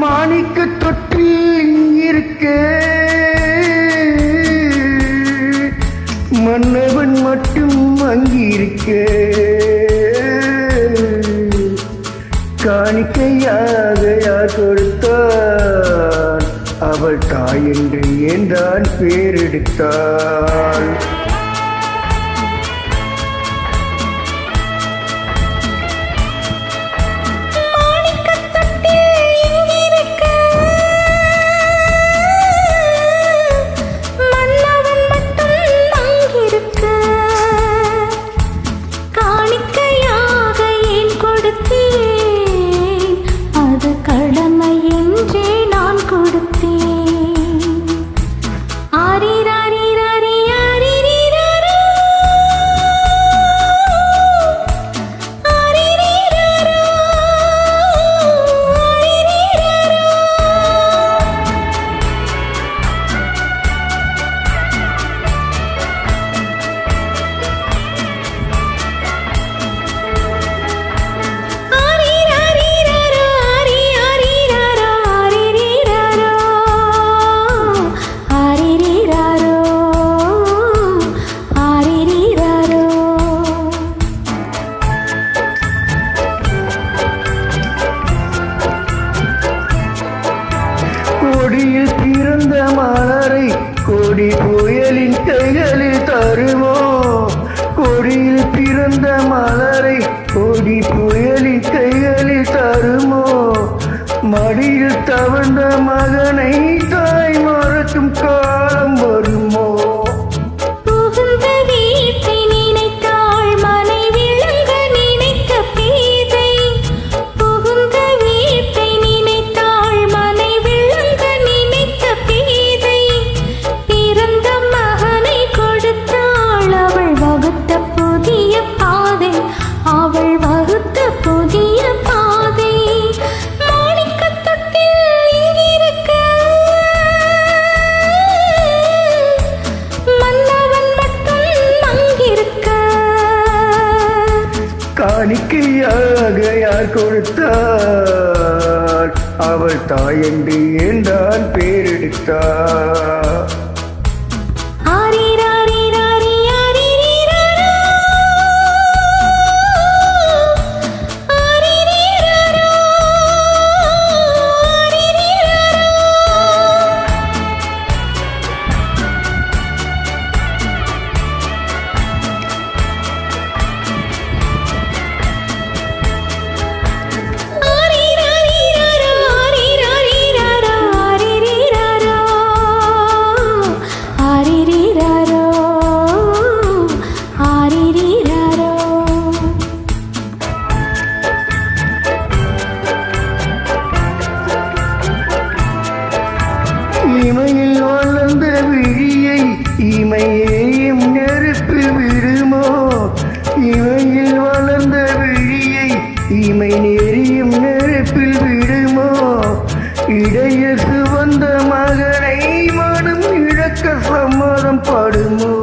மாணிக்க தொற்றி இருக்க மன்னவன் மட்டும் அங்கிருக்க காணிக்கையாக யார் கொடுத்தாள் அவள் தாய் என்று ஏந்தான் பேரெடுத்தாள். கொடியில் பிறந்த மலரை கொடி புயலின் கைகளில் தருமோ, கொடியில் பிறந்த மலரை கொடி புயலின் கைகளில் தருமோ, மடியில் தவழ்ந்த மகனை தாய் மறக்கும் காலம் வருமோ. காணிக்கையாக யார் கொடுத்தாள் அவள் தாய் என்று ஏந்தான் பேரெடுத்தாள். இமையில் வளர்ந்த விழியை இமையேயும் நெருப்பில் விடுமோ, இமையில் வளர்ந்த விழியை இமை நெறியும் நெருப்பில் விடுமோ, இடையில் சுவந்த மகனை மனம் இழக்க சம்மதம் படுமோ.